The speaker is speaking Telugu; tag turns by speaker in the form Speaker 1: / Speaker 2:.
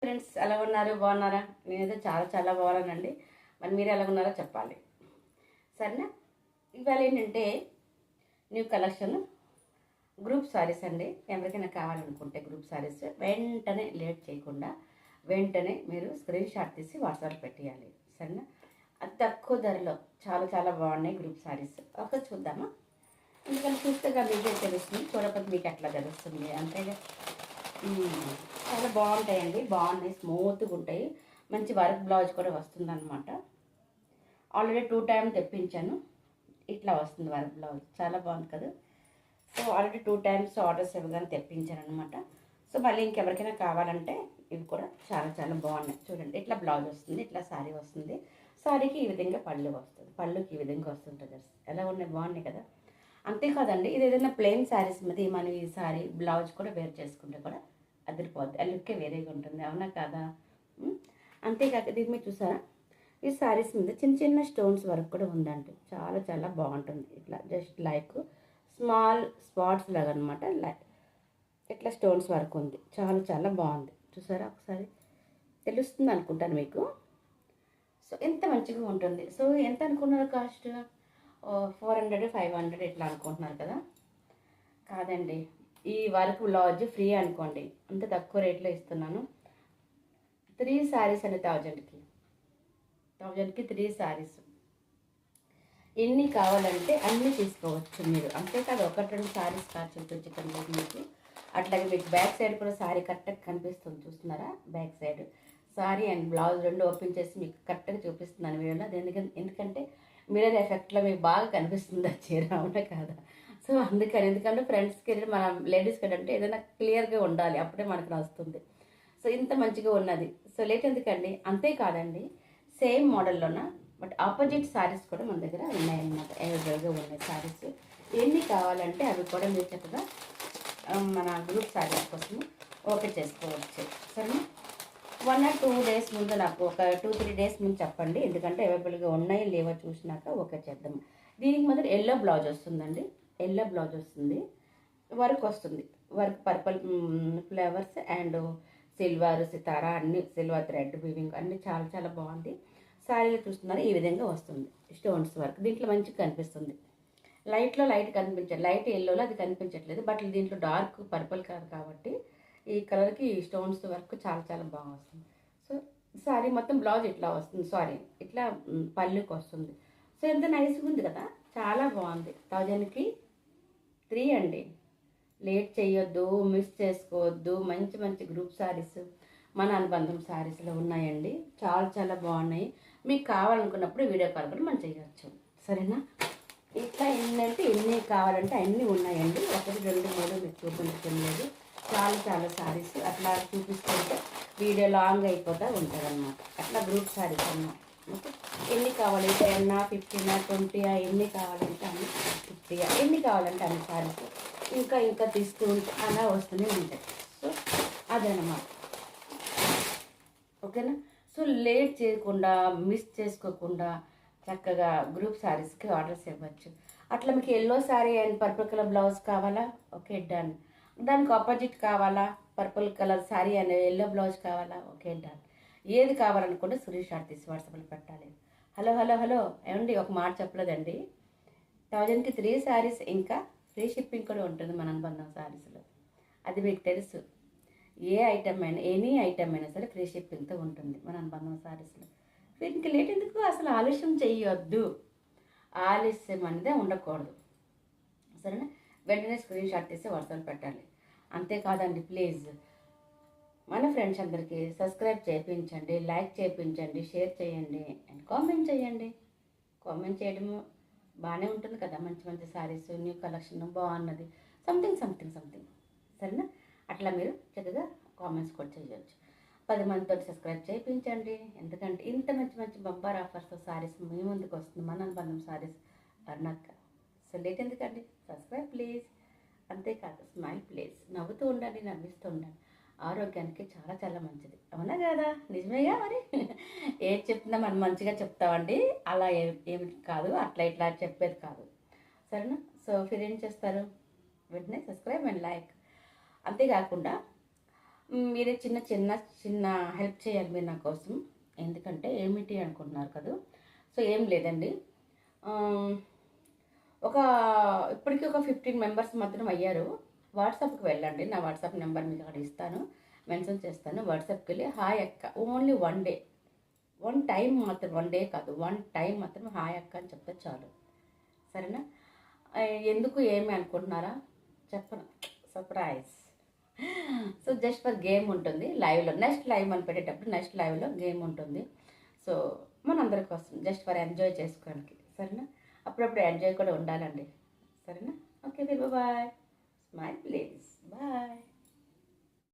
Speaker 1: ఫ్రెండ్స్, ఎలా ఉన్నారు? బాగున్నారా? నేనైతే చాలా చాలా బాగున్నానండి. మరి మీరు ఎలా ఉన్నారో చెప్పాలి, సరేనా? ఇవాళ ఏంటంటే న్యూ కలెక్షన్ గ్రూప్ సారీస్ అండి. ఎవరికైనా కావాలనుకుంటే గ్రూప్ సారీస్ వెంటనే లేట్ చేయకుండా వెంటనే మీరు స్క్రీన్ షాట్ తీసి వాట్సాప్ పెట్టేయాలి, సరేనా? అది తక్కువ ధరలో చాలా చాలా బాగున్నాయి గ్రూప్ సారీస్. ఒకసారి చూద్దామా? ఎందుకంటే చూస్తేగా మీకే తెలుస్తుంది, చూడకపోతే మీకు ఎట్లా తెలుస్తుంది? అంతేగా. చాలా బాగుంటాయండి, బాగున్నాయి, స్మూత్గా ఉంటాయి. మంచి వర్క్ బ్లౌజ్ కూడా వస్తుంది అనమాట. ఆల్రెడీ 2 టైమ్స్ తెప్పించాను, ఇట్లా వస్తుంది వర్క్ బ్లౌజ్. చాలా బాగుంది కదా. సో ఆల్రెడీ 2 టైమ్స్ ఆర్డర్స్ ఇవ్వగానే తెప్పించాను అనమాట. సో మళ్ళీ ఇంకెవరికైనా కావాలంటే ఇవి కూడా చాలా చాలా బాగున్నాయి. చూడండి, ఇట్లా బ్లౌజ్ వస్తుంది, ఇట్లా శారీ వస్తుంది. శారీకి ఈ విధంగా పళ్ళు వస్తుంది, పళ్ళుకి ఈ విధంగా వస్తుంటుంది. ఎలా ఉన్నాయి? బాగున్నాయి కదా. అంతేకాదండి, ఇది ఏదైనా ప్లెయిన్ శారీస్ మీద మనం ఈ శారీ బ్లౌజ్ కూడా వేర్ చేసుకుంటే కూడా అదిరిపోద్ది, ఆ లుక్కే వేరేగా ఉంటుంది, అవునా కాదా? అంతేకాక దీని మీద చూసారా, ఈ శారీస్ మీద చిన్న చిన్న స్టోన్స్ వర్క్ కూడా ఉందండి. చాలా చాలా బాగుంటుంది. ఇట్లా జస్ట్ లైక్ స్మాల్ స్పాట్స్ లాగా అనమాట. లైక్ ఇట్లా స్టోన్స్ వర్క్ ఉంది, చాలా చాలా బాగుంది. చూసారా? ఒకసారి తెలుస్తుంది అనుకుంటాను మీకు. సో ఎంత మంచిగా ఉంటుంది. సో ఎంత అనుకున్నారు కాస్ట్? 400, 500 ఇట్లా అనుకుంటున్నారు కదా. కాదండి, ఈ వర్క్ బ్లౌజ్ ఫ్రీ అనుకోండి, అంత తక్కువ రేట్లో ఇస్తున్నాను. 3 శారీస్ అండి, 1000కి 3 శారీస్. ఎన్ని కావాలంటే అన్నీ తీసుకోవచ్చు మీరు. అంతేకాదు, 1-2 శారీస్ కాదు చూపించటం లేదు మీకు. అట్లాగే మీకు బ్యాక్ సైడ్ కూడా శారీ కరెక్ట్గా కనిపిస్తుంది, చూస్తున్నారా? Back side sari and blouse రెండు ఓపెన్ చేసి మీకు కరెక్ట్గా చూపిస్తున్నాను వీడియోలో. అది ఎందుకంటే మిర్రర్ ఎఫెక్ట్లో మీకు బాగా కనిపిస్తుంది ఆ చీర, అవునా కాదా? సో అందుకని, ఎందుకంటే ఫ్రెండ్స్కి మన లేడీస్కి అంటే ఏదైనా క్లియర్గా ఉండాలి, అప్పుడే మనకు నచ్చుతుంది. సో ఇంత మంచిగా ఉన్నది. సో లేట్ ఎందుకండి. అంతేకాదండి, సేమ్ మోడల్లోన బట్ ఆపోజిట్ శారీస్ కూడా మన దగ్గర ఉన్నాయన్నమాట. అవైలబుల్గా ఉన్నాయి శారీస్. ఎన్ని కావాలంటే అవి కూడా మీరు చక్కగా మన గ్రూప్ శారీస్ కోసం ఓకే చేసుకోవచ్చు, సరేనా? 1 or 2 డేస్ ముందు, నాకు ఒక 2-3 డేస్ ముందు చెప్పండి, ఎందుకంటే అవైలబుల్గా ఉన్నాయి లేవో చూసినాక ఓకే చేద్దాం. దీనికి మాత్రం ఎల్లో బ్లౌజ్ వస్తుందండి, ఎల్లో బ్లౌజ్ వస్తుంది, వర్క్ వస్తుంది. Work purple flavours and silver సితారా అన్ని, సిల్వర్ థ్రెడ్ వీవింగ్ అన్ని చాలా చాలా బాగుంది. శారీలో చూస్తున్నారు ఈ విధంగా వస్తుంది స్టోన్స్ వర్క్. దీంట్లో మంచిగా కనిపిస్తుంది. లైట్లో లైట్ కనిపించట్లేదు, లైట్ ఎల్లోలో అది కనిపించట్లేదు, బట్ దీంట్లో డార్క్ పర్పుల్ కలర్ కాబట్టి ఈ కలర్కి స్టోన్స్ వర్క్ చాలా చాలా బాగా వస్తుంది. సో శారీ మొత్తం బ్లౌజ్ ఇట్లా వస్తుంది, సారీ ఇట్లా పళ్ళుకి వస్తుంది. సో ఎంత నైస్గా ఉంది కదా, చాలా బాగుంది. 1000కి 3 అండి. లేట్ చేయొద్దు, మిస్ చేసుకోవద్దు. మంచి మంచి గ్రూప్ శారీస్ మన అనుబంధం శారీస్లో ఉన్నాయండి, చాలా చాలా బాగున్నాయి. మీకు కావాలనుకున్నప్పుడు వీడియో కాల్ కూడా మనం చేయవచ్చు, సరేనా? ఇట్లా ఎన్ని ఎన్ని కావాలంటే అన్నీ ఉన్నాయండి. 1, 2, 3 మీకు చూపించడం లేదు, చాలా చాలా శారీస్ అట్లా చూపిస్తుంటే వీడియో లాంగ్ అయిపోతూ ఉంటుంది అనమాట. అట్లా గ్రూప్ శారీస్ అన్నా ఓకే. ఎన్ని కావాలి? 10, 15, 20 ఎన్ని కావాలంటే అన్ని, 50 ఎన్ని కావాలంటే అన్ని శారీస్ ఇంకా ఇంకా తీస్తూ ఉంటే అలా వస్తూనే ఉంటాయి. సో అదనమాట, ఓకేనా? సో లేట్ చేయకుండా, మిస్ చేసుకోకుండా చక్కగా గ్రూప్ శారీస్కి ఆర్డర్స్ ఇవ్వచ్చు. అట్లా మీకు yellow sari and purple colour blouse కావాలా? Okay done. దానికి ఆపోజిట్ కావాలా? Purple colour sari and yellow blouse కావాలా? Okay done. ఏది కావాలనుకుంటే స్క్రీన్ షాట్ తీసి వాట్సాప్లో పెట్టాలి. హలో హలో హలో ఏమండి, ఒక మాట చెప్పలేదండి. 1000కి 3 శారీస్, ఇంకా ఫ్రీ షిప్పింగ్ కూడా ఉంటుంది మన అనుబంధం శారీస్లో. అది మీకు తెలుసు. ఏ ఐటమ్ అయినా, ఎనీ ఐటమ్ అయినా సరే ఫ్రీ షిప్పింగ్తో ఉంటుంది మన అనుబంధం శారీస్లో. ఇంక లేట్ ఎందుకు, అసలు ఆలస్యం చేయొద్దు, ఆలస్యం అనేది ఉండకూడదు, సరేనా? వెంటనే స్క్రీన్ షాట్ తీసి వాట్సాప్ పెట్టాలి. అంతేకాదండి, ప్లీజ్ మన ఫ్రెండ్స్ అందరికీ సబ్స్క్రైబ్ చేయించండి, లైక్ చేయించండి, షేర్ చేయండి అండ్ కామెంట్ చేయండి. కామెంట్ చేయడము బాగానే ఉంటుంది కదా, మంచి మంచి శారీస్, న్యూ కలెక్షన్ బాగున్నది, సంథింగ్ సంథింగ్ సంథింగ్, సరేనా? అట్లా మీరు చక్కగా కామెంట్స్ కూడా చేయవచ్చు. 10 మందితో సబ్స్క్రైబ్ చేయించండి, ఎందుకంటే ఇంత మంచి మంచి బంపర్ ఆఫర్స్తో శారీస్ మీ ముందుకు వస్తుంది మన అనుబంధం శారీస్ అన్నాక. సో లేట్ ఎందుకండి, సబ్స్క్రైబ్ ప్లీజ్. అంతేకాదు స్మైల్ ప్లీజ్, నవ్వుతూ ఉండండి, నవ్విస్తూ ఉండండి, ఆరోగ్యానికి చాలా చాలా మంచిది, అవునా కదా? నిజమేగా మరి. ఏది చెప్తున్నా మనం మంచిగా చెప్తామండి, అలా ఏమి కాదు, అట్లా ఇట్లా చెప్పేది కాదు, సరేనా? సో మీరు ఏం చేస్తారు, వెంటనే సబ్స్క్రైబ్ అండ్ లైక్. అంతేకాకుండా మీరే చిన్న చిన్న చిన్న హెల్ప్ చేయాలి మీరు నా కోసం. ఎందుకంటే ఏమిటి అనుకుంటున్నారు కదా. సో ఏం లేదండి, ఒక ఇప్పటికీ ఒక 15 మెంబర్స్ మాత్రం అయ్యారు. వాట్సాప్కి వెళ్ళండి, నా వాట్సాప్ నెంబర్ మీకు అక్కడ ఇస్తాను, మెన్షన్ చేస్తాను. వాట్సాప్కి వెళ్ళి హాయ్ అక్క, ఓన్లీ 1 డే 1 టైం మాత్రం, 1 డే కాదు 1 టైం మాత్రం హాయ్ అక్క అని చెప్తే చాలు, సరేనా? ఎందుకు ఏమి అనుకుంటున్నారా చెప్పను, surprise. So just for game ఉంటుంది లైవ్లో, నెక్స్ట్ లైవ్ అని పెట్టేటప్పుడు నెక్స్ట్ లైవ్లో గేమ్ ఉంటుంది. సో మనందరి కోసం జస్ట్ ఫర్ ఎంజాయ్ చేసుకోవడానికి, సరేనా? అప్పుడప్పుడు ఎంజాయ్ కూడా ఉండాలండి, సరేనా? Okay bye, smile please, bye.